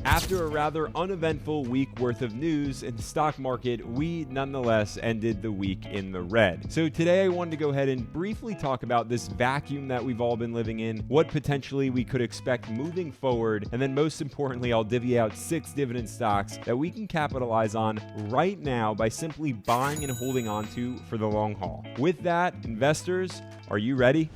After a rather uneventful week worth of news in the stock market, we nonetheless ended the week in the red. So today I wanted to go ahead and briefly talk about this vacuum that we've all been living in, what potentially we could expect moving forward, and then most importantly, I'll divvy out 6 dividend stocks that we can capitalize on right now by simply buying and holding on to for the long haul. With that, investors, are you ready?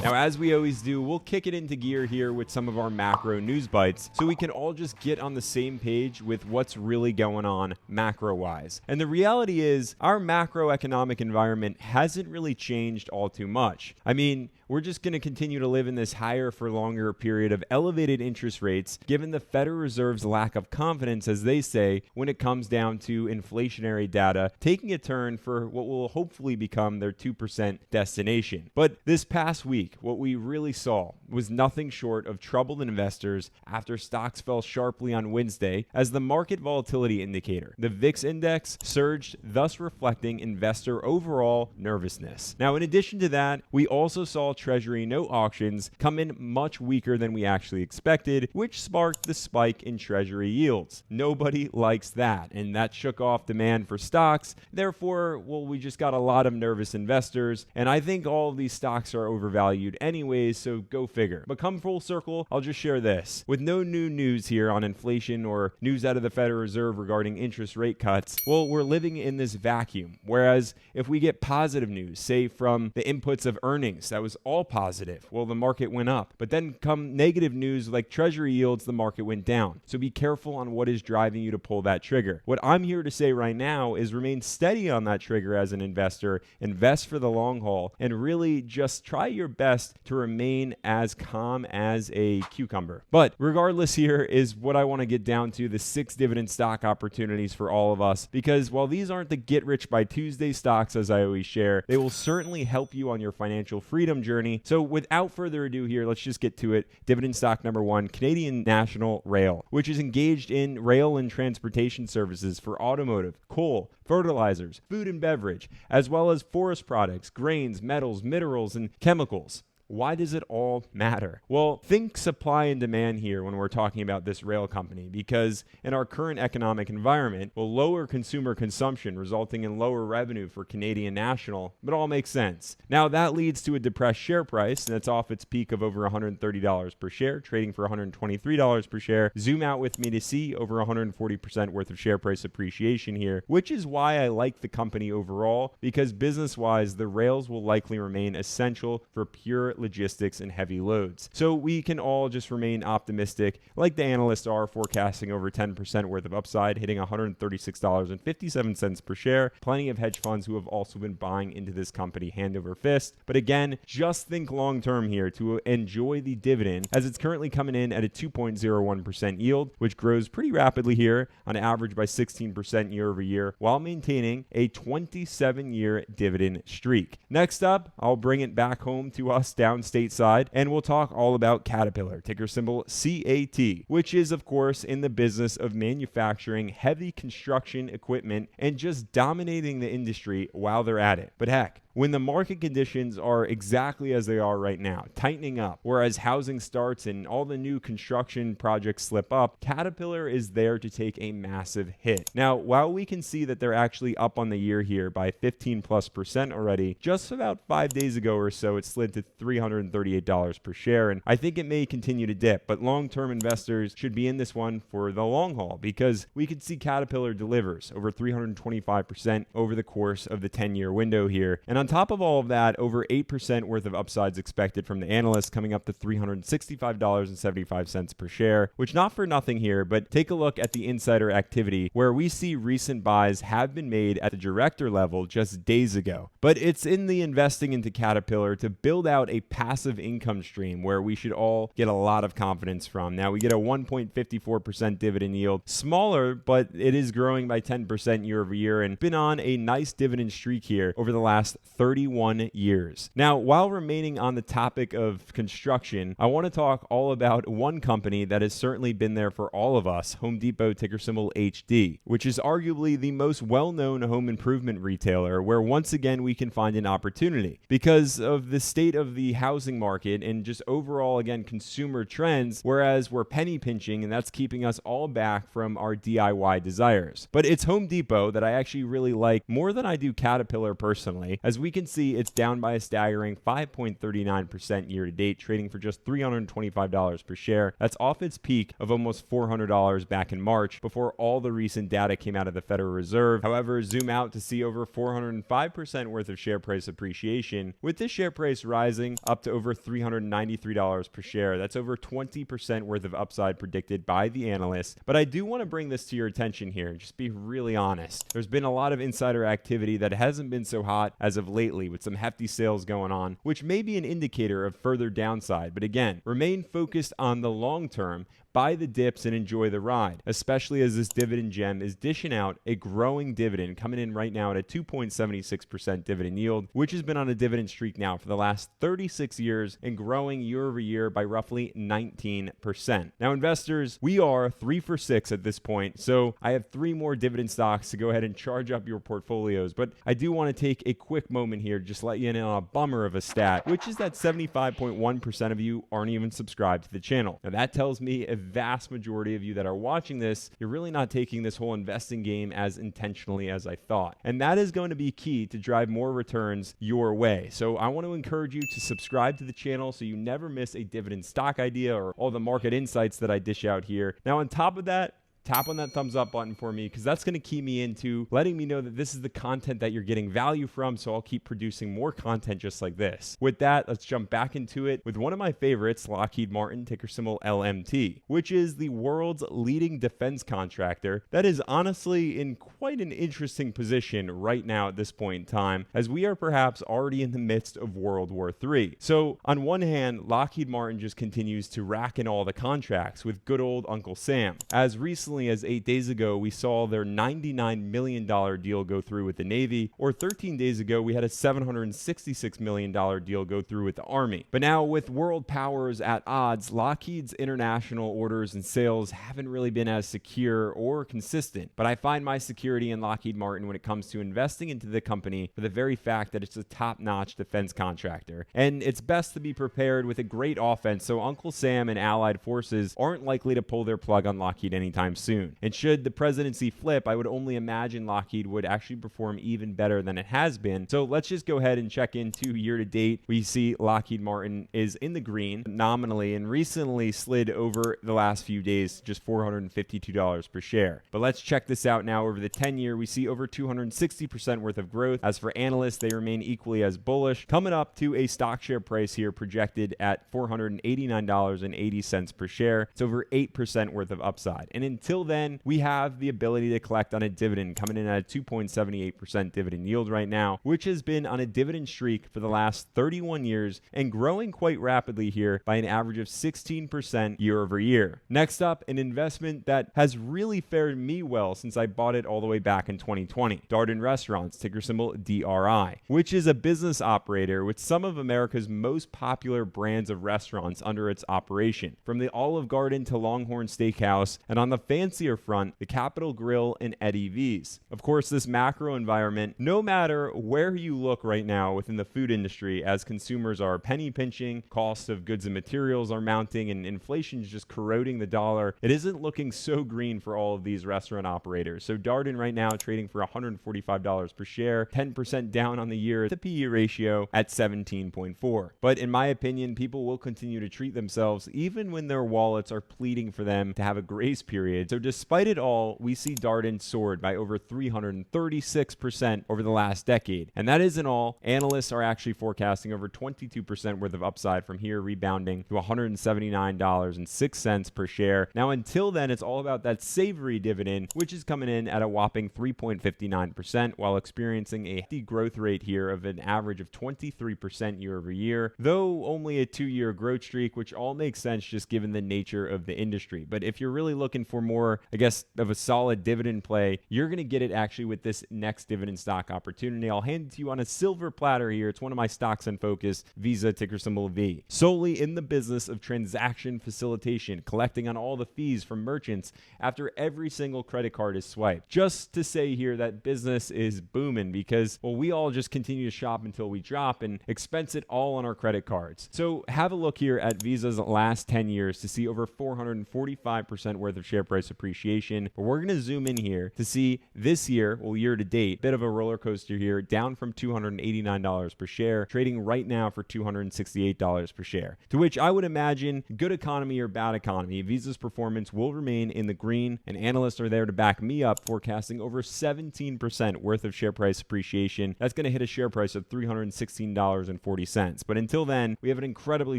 Now, as we always do, we'll kick it into gear here with some of our macro news bites so we can all just get on the same page with what's really going on macro-wise. And the reality is, our macroeconomic environment hasn't really changed all too much. I mean, we're just going to continue to live in this higher for longer period of elevated interest rates, given the Federal Reserve's lack of confidence, as they say, when it comes down to inflationary data, taking a turn for what will hopefully become their 2% destination. But this past week, what we really saw was nothing short of troubled investors after stocks fell sharply on Wednesday as the market volatility indicator, the VIX index, surged, thus reflecting investor overall nervousness. Now, in addition to that, we also saw Treasury note auctions come in much weaker than we actually expected, which sparked the spike in Treasury yields. Nobody likes that, and that shook off demand for stocks. Therefore, well, we just got a lot of nervous investors, and I think all of these stocks are overvalued anyways, so go figure. But come full circle, I'll just share this. With no new news here on inflation or news out of the Federal Reserve regarding interest rate cuts, well, we're living in this vacuum. Whereas if we get positive news, say from the inputs of earnings, that was all positive, well, the market went up. But then come negative news like Treasury yields, the market went down. So be careful on what is driving you to pull that trigger. What I'm here to say right now is remain steady on that trigger as an investor, invest for the long haul, and really just try your best to remain as calm as a cucumber. But regardless, here is what I want to get down to, the 6 dividend stock opportunities for all of us, because while these aren't the get rich by Tuesday stocks, as I always share, they will certainly help you on your financial freedom journey. So without further ado here, let's just get to it. Dividend stock number 1, Canadian National Rail, which is engaged in rail and transportation services for automotive, coal, fertilizers, food and beverage, as well as forest products, grains, metals, minerals, and chemicals. Why does it all matter? Well, think supply and demand here when we're talking about this rail company, because in our current economic environment, will lower consumer consumption, resulting in lower revenue for Canadian National, but all makes sense. Now, that leads to a depressed share price, and it's off its peak of over $130 per share, trading for $123 per share. Zoom out with me to see over 140% worth of share price appreciation here, which is why I like the company overall, because business-wise, the rails will likely remain essential for pure logistics and heavy loads. So we can all just remain optimistic, like the analysts are, forecasting over 10% worth of upside, hitting $136.57 per share. Plenty of hedge funds who have also been buying into this company hand over fist. But again, just think long term here to enjoy the dividend, as it's currently coming in at a 2.01% yield, which grows pretty rapidly here on average by 16% year over year, while maintaining a 27-year dividend streak. Next up, I'll bring it back home to us down stateside, and we'll talk all about Caterpillar, ticker symbol CAT, which is of course in the business of manufacturing heavy construction equipment and just dominating the industry while they're at it. But heck, when the market conditions are exactly as they are right now, tightening up, whereas housing starts and all the new construction projects slip up, Caterpillar is there to take a massive hit. Now, while we can see that they're actually up on the year here by 15+% already, just about 5 days ago or so, it slid to $338 per share, and I think it may continue to dip, but long-term investors should be in this one for the long haul, because we could see Caterpillar delivers over 325% over the course of the 10-year window here. And on top of all of that, over 8% worth of upsides expected from the analysts, coming up to $365.75 per share, which not for nothing here, but take a look at the insider activity where we see recent buys have been made at the director level just days ago. But it's in the investing into Caterpillar to build out a passive income stream where we should all get a lot of confidence from. Now, we get a 1.54% dividend yield, smaller, but it is growing by 10% year over year and been on a nice dividend streak here over the last 31 years. Now, while remaining on the topic of construction, I want to talk all about one company that has certainly been there for all of us, Home Depot, ticker symbol HD, which is arguably the most well-known home improvement retailer where once again we can find an opportunity. Because of the state of the housing market and just overall, again, consumer trends, whereas we're penny pinching and that's keeping us all back from our DIY desires. But it's Home Depot that I actually really like more than I do Caterpillar personally. As we can see, it's down by a staggering 5.39% year to date, trading for just $325 per share. That's off its peak of almost $400 back in March before all the recent data came out of the Federal Reserve. However, zoom out to see over 405% worth of share price appreciation, with this share price rising up to over $393 per share. That's over 20% worth of upside predicted by the analysts. But I do want to bring this to your attention here and just be really honest. There's been a lot of insider activity that hasn't been so hot as of lately, with some hefty sales going on, which may be an indicator of further downside. But again, remain focused on the long term. Buy the dips and enjoy the ride, especially as this dividend gem is dishing out a growing dividend, coming in right now at a 2.76% dividend yield, which has been on a dividend streak now for the last 36 years and growing year over year by roughly 19%. Now, investors, we are 3 for 6 at this point, so I have 3 more dividend stocks to go ahead and charge up your portfolios, but I do want to take a quick moment here, just let you in on a bummer of a stat, which is that 75.1% of you aren't even subscribed to the channel. Now, that tells me a vast majority of you that are watching this, you're really not taking this whole investing game as intentionally as I thought. And that is going to be key to drive more returns your way. So I want to encourage you to subscribe to the channel so you never miss a dividend stock idea or all the market insights that I dish out here. Now, on top of that, tap on that thumbs up button for me, because that's going to key me into letting me know that this is the content that you're getting value from, so I'll keep producing more content just like this. With that, let's jump back into it with one of my favorites, Lockheed Martin, ticker symbol LMT, which is the world's leading defense contractor that is honestly in quite an interesting position right now at this point in time, as we are perhaps already in the midst of World War III. So on one hand, Lockheed Martin just continues to rack in all the contracts with good old Uncle Sam. As recently as 8 days ago, we saw their $99 million deal go through with the Navy, or 13 days ago, we had a $766 million deal go through with the Army. But now with world powers at odds, Lockheed's international orders and sales haven't really been as secure or consistent. But I find my security in Lockheed Martin when it comes to investing into the company for the very fact that it's a top-notch defense contractor. And it's best to be prepared with a great offense, so Uncle Sam and allied forces aren't likely to pull their plug on Lockheed anytime soon. And should the presidency flip, I would only imagine Lockheed would actually perform even better than it has been. So let's just go ahead and check into year to date. We see Lockheed Martin is in the green nominally and recently slid over the last few days to just $452 per share. But let's check this out now. Over the 10-year, we see over 260% worth of growth. As for analysts, they remain equally as bullish, coming up to a stock share price here projected at $489.80 per share. It's over 8% worth of upside. And until then, we have the ability to collect on a dividend, coming in at a 2.78% dividend yield right now, which has been on a dividend streak for the last 31 years and growing quite rapidly here by an average of 16% year over year. Next up, an investment that has really fared me well since I bought it all the way back in 2020. Darden Restaurants, ticker symbol DRI, which is a business operator with some of America's most popular brands of restaurants under its operation, from the Olive Garden to Longhorn Steakhouse, and on the fancier front, the Capitol Grill and Eddie V's. Of course, this macro environment, no matter where you look right now within the food industry, as consumers are penny pinching, costs of goods and materials are mounting, and inflation is just corroding the dollar, it isn't looking so green for all of these restaurant operators. So Darden right now trading for $145 per share, 10% down on the year, the PE ratio at 17.4. But in my opinion, people will continue to treat themselves even when their wallets are pleading for them to have a grace period. So despite it all, we see Darden soared by over 336% over the last decade. And that isn't all. Analysts are actually forecasting over 22% worth of upside from here, rebounding to $179.06 per share. Now, until then, it's all about that savory dividend, which is coming in at a whopping 3.59% while experiencing a hefty growth rate here of an average of 23% year over year, though only a 2-year growth streak, which all makes sense just given the nature of the industry. But if you're really looking for more more, I guess, of a solid dividend play, you're going to get it actually with this next dividend stock opportunity. I'll hand it to you on a silver platter here. It's one of my stocks in focus, Visa, ticker symbol V. Solely in the business of transaction facilitation, collecting on all the fees from merchants after every single credit card is swiped. Just to say here that business is booming because, well, we all just continue to shop until we drop and expense it all on our credit cards. So have a look here at Visa's last 10 years to see over 445% worth of share price appreciation. But we're going to zoom in here to see this year, well, year to date, bit of a roller coaster here, down from $289 per share, trading right now for $268 per share. To which I would imagine, good economy or bad economy, Visa's performance will remain in the green, and analysts are there to back me up, forecasting over 17% worth of share price appreciation. That's going to hit a share price of $316.40. But until then, we have an incredibly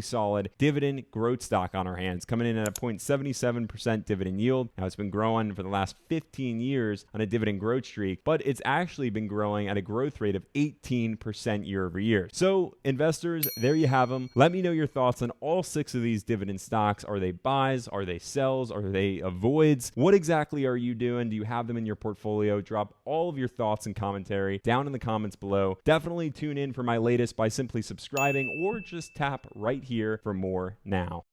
solid dividend growth stock on our hands, coming in at a 0.77% dividend yield. Now, it's been growing for the last 15 years on a dividend growth streak, but it's actually been growing at a growth rate of 18% year over year. So investors, there you have them. Let me know your thoughts on all 6 of these dividend stocks. Are they buys? Are they sells? Are they avoids? What exactly are you doing? Do you have them in your portfolio? Drop all of your thoughts and commentary down in the comments below. Definitely tune in for my latest by simply subscribing or just tap right here for more now.